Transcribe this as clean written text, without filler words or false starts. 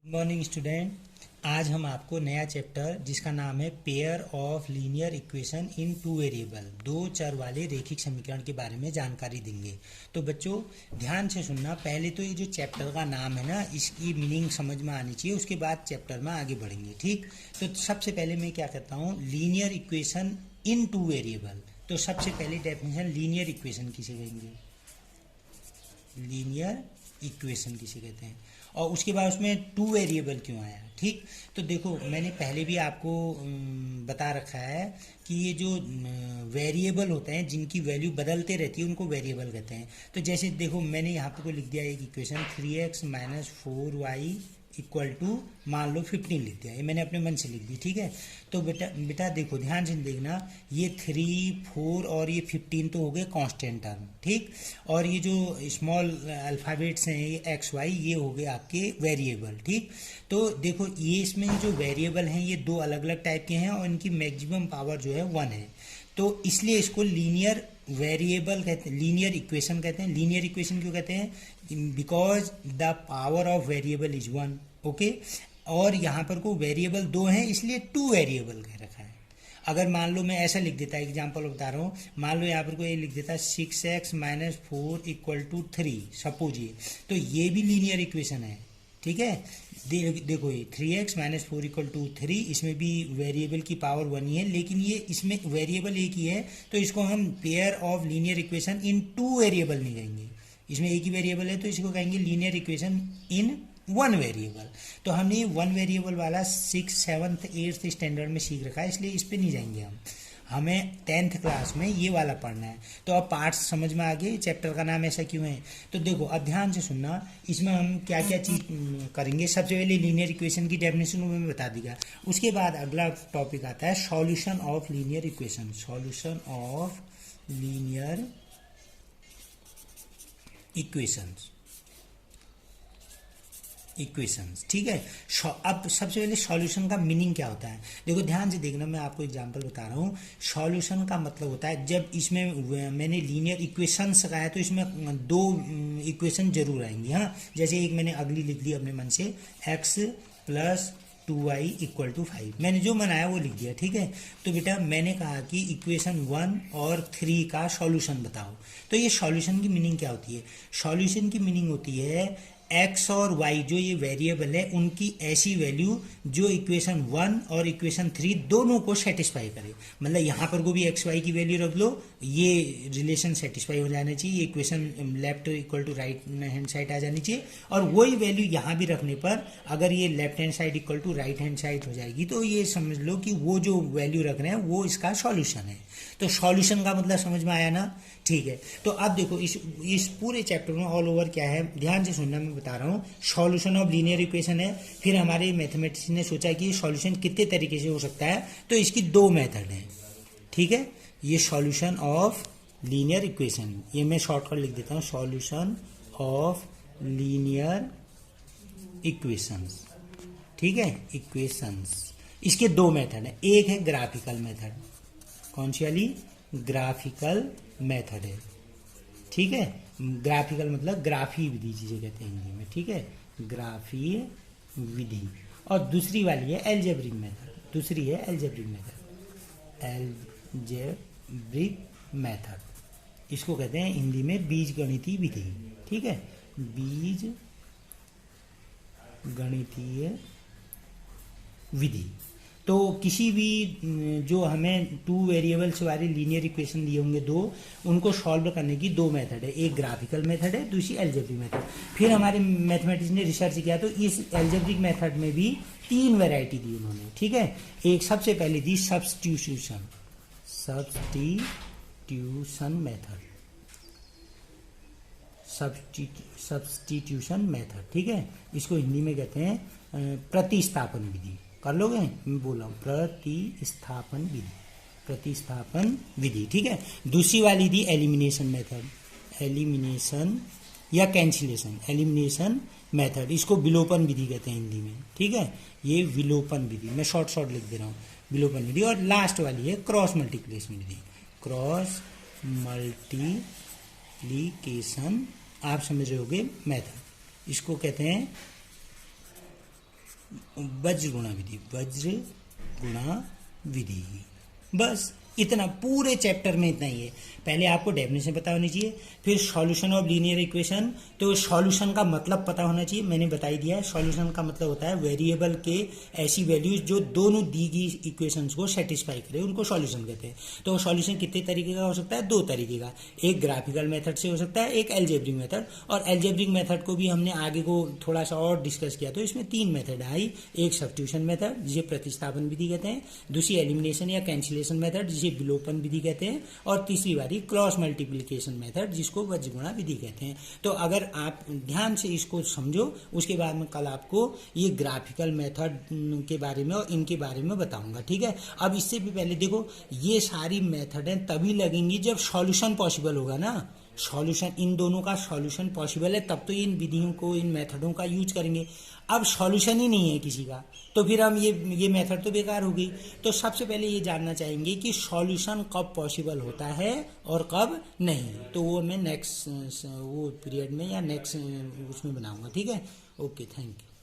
Morning student. आज हम आपको नया चैप्टर जिसका नाम है pair of linear equation in two variable, दो चर वाले रेखिक समीकरण के बारे में जानकारी देंगे। तो बच्चों ध्यान से सुनना। पहले तो ये जो चैप्टर का नाम है ना, इसकी मीनिंग समझ में आनी चाहिए, उसके बाद चैप्टर में आगे बढ़ेंगे। ठीक, तो सबसे पहले मैं क्या कहता हूँ, linear equation in two variable. तो सबसे पहले डेफिनेशन लीनियर इक्वेशन किसे कहेंगे, लीनियर इक्वेशन किसे कहते हैं, और उसके बाद उसमें टू वेरिएबल क्यों आया। ठीक, तो देखो मैंने पहले भी आपको बता रखा है कि ये जो वेरिएबल होते हैं जिनकी वैल्यू बदलते रहती है उनको वेरिएबल कहते हैं। तो जैसे देखो मैंने यहाँ पे कोई लिख दिया एक equation 3x minus 4y equal to मान लो 15 लिख दिया, ये मैंने अपने मन से लिख दी। ठीक है, तो बेटा देखो ध्यान से देखना, ये 3, 4 और ये 15 तो हो गए कांस्टेंट टर्म। ठीक, और ये जो स्मॉल अल्फ़ाबेट्स हैं ये एक्स वाई, ये हो गए आपके वेरिएबल। ठीक, तो देखो ये इसमें जो वेरिएबल हैं ये दो अलग अलग टाइप के हैं और इनकी मैक्सिमम पावर जो है 1 है। तो इसलिए इसको लीनियर वेरिएबल कहते हैं, लीनियर इक्वेशन कहते हैं। लीनियर इक्वेशन क्यों कहते हैं, because the power of variable is 1। Okay, और यहाँ पर को वेरिएबल दो हैं इसलिए टू वेरिएबल कह रखा है। अगर मान लो मैं ऐसा लिख देता, एग्जाम्पल बता रहा हूँ, मान लो यहाँ पर को ये लिख देता 6x minus 4 equal to 3 suppose ये, तो ये भी लीनियर इक्वेशन है। ठीक है, देखो ये 3x माइनस 4 इक्वल टू 3, इसमें भी वेरिएबल की पावर 1 ही है, लेकिन ये इसमें वेरिएबल एक ही है, तो इसको हम pair of linear equation in two variable नहीं कहेंगे। इसमें एक ही वेरिएबल है तो इसको कहेंगे linear equation in one variable. तो हमने ये वन वेरिएबल वाला 6th 7th 8th स्टैंडर्ड में सीख रखा है, इसलिए इस पर नहीं जाएंगे हम, हमें 10th क्लास में ये वाला पढ़ना है। तो अब पार्ट्स समझ में आ गए, चैप्टर का नाम ऐसा क्यों है। तो देखो अब ध्यान से सुनना, इसमें हम क्या क्या चीज़ करेंगे। सबसे पहले लीनियर इक्वेशन की डेफिनेशन मैं बता दिया, उसके बाद अगला टॉपिक आता है solution of linear equation, solution of linear equations. ठीक है, अब सबसे पहले सॉल्यूशन का मीनिंग क्या होता है। देखो ध्यान से देखना, मैं आपको एग्जांपल बता रहा हूँ। सॉल्यूशन का मतलब होता है जब इसमें मैंने लीनियर इक्वेशंस कहा है तो इसमें दो इक्वेशन जरूर आएंगी। हाँ, जैसे एक मैंने अगली लिख दी अपने मन से, x plus 2y equal to 5, मैंने जो बनाया वो लिख दिया। ठीक है, तो बेटा मैंने कहा कि इक्वेशन 1 और 3 का सॉल्यूशन बताओ। तो ये सॉल्यूशन की मीनिंग क्या होती है, सॉल्यूशन की मीनिंग होती है x और y जो ये वेरिएबल है उनकी ऐसी वैल्यू जो इक्वेशन 1 और इक्वेशन 3 दोनों को सेटिस्फाई करे। मतलब यहाँ पर को भी x y की वैल्यू रख लो, ये रिलेशन सेटिस्फाई हो जाना चाहिए, ये equation left equal to right hand side आ जानी चाहिए, और वही वैल्यू यहाँ भी रखने पर अगर ये left hand side equal to right hand side हो जाएगी तो ये समझ लो कि वो जो वैल्यू रख रहे हैं वो इसका सॉल्यूशन है। तो सॉल्यूशन का मतलब समझ में आया ना। ठीक है, तो अब देखो इस पूरे चैप्टर में ऑल ओवर क्या है, ध्यान से सुनना, मैं बता रहा हूँ। सॉल्यूशन ऑफ लीनियर इक्वेशन है, फिर हमारे मैथमेटिक्स ने सोचा कि सॉल्यूशन कितने तरीके से हो सकता है, तो इसकी दो मेथड हैं। ठीक है, ये सॉल्यूशन ऑफ लीनियर इक्वेशन, ये मैं शॉर्टकट लिख देता हूँ, सॉल्यूशन ऑफ लीनियर इक्वेशंस। ठीक है, इक्वेशंस, इसके दो मेथड हैं। एक है ग्राफिकल मेथड, कौन सी वाली, ग्राफिकल मेथड है। ठीक है, ग्राफिकल मतलब ग्राफी विधि जिसे कहते हैं हिंदी में। ठीक है, ग्राफीय विधि। और दूसरी वाली है एल्जेब्रिक मेथड, दूसरी है एल्जेब्रिक मेथड, एल्जेब्रिक मेथड, इसको कहते हैं हिंदी में बीज गणितीय विधि। ठीक है, बीज गणितीय विधि। तो किसी भी जो हमें टू वेरिएबल्स वाली लीनियर इक्वेशन दिए होंगे दो, उनको सॉल्व करने की दो मेथड है, एक ग्राफिकल मेथड है, दूसरी एल्जेब्रिक मेथड। फिर हमारे मैथमेटिक्स ने रिसर्च किया तो इस एल्जेब्रिक मेथड में भी 3 वैरायटी दी उन्होंने। ठीक है, एक सबसे पहले the substitution, substitution method, substitution method. ठीक है, इसको हिंदी में कहते हैं प्रतिस्थापन विधि। कर लोगे, मैं बोल रहा हूँ प्रतिस्थापन विधि, प्रतिस्थापन विधि। ठीक है, दूसरी वाली थी एलिमिनेशन मेथड, एलिमिनेशन या कैंसिलेशन, एलिमिनेशन मेथड, इसको विलोपन विधि कहते हैं हिंदी में। ठीक है, ये विलोपन विधि, मैं शॉर्ट लिख दे रहा हूँ, विलोपन विधि। और लास्ट वाली है क्रॉस मल्टीप्लिकेशन विधि, क्रॉस मल्टीप्लिकेशन, आप समझ रहे होगे मेथड, इसको कहते हैं वज्र गुणा विधि, वज्र गुणा विधि। बस इतना पूरे चैप्टर में इतना ही है। पहले आपको डेफिनेशन पता होनी चाहिए, फिर सॉल्यूशन ऑफ लीनियर इक्वेशन। तो सॉल्यूशन का मतलब पता होना चाहिए, मैंने बता ही दिया है। सॉल्यूशन का मतलब होता है वेरिएबल के ऐसी वैल्यूज जो दोनों दी गई इक्वेशंस को सेटिस्फाई करे, उनको सॉल्यूशन कहते हैं। तो सॉल्यूशन कितने तरीके का हो सकता है? दो तरीके का, एक ग्राफिकल मेथड से हो सकता है, एक एल्जेब्रिक मेथड। और एल्जेब्रिक मेथड को भी हमने आगे को थोड़ा सा और डिस्कस किया, तो इसमें तीन मेथड आई। एक सब्स्टिट्यूशन मेथड जिसे प्रतिस्थापन विधि कहते हैं, दूसरी एलिमिनेशन या कैंसिलेशन मेथड जिसे विलोपन विधि कहते हैं, और तीसरी वाली क्रॉस मल्टीप्लिकेशन मेथड जिसको वज्र गुणा विधि कहते हैं। तो अगर आप ध्यान से इसको समझो, उसके बाद में कल आपको ये ग्राफिकल मेथड के बारे में और इनके बारे में बताऊंगा, ठीक है। अब इससे भी पहले देखो, ये सारी मेथडें तभी लगेंगी जब सॉल्यूशन पॉसिबल होगा ना। सॉल्यूशन, इन दोनों का सॉल्यूशन पॉसिबल है तब तो इन विधियों को, इन मेथडों का यूज करेंगे। अब सॉल्यूशन ही नहीं है किसी का, तो फिर हम ये मेथड तो बेकार हो गई। तो सबसे पहले ये जानना चाहेंगे कि सॉल्यूशन कब पॉसिबल होता है और कब नहीं। तो वो मैं नेक्स्ट वो पीरियड में या नेक्स्ट उसमें बनाऊंगा, ठीक है। Okay, thank you.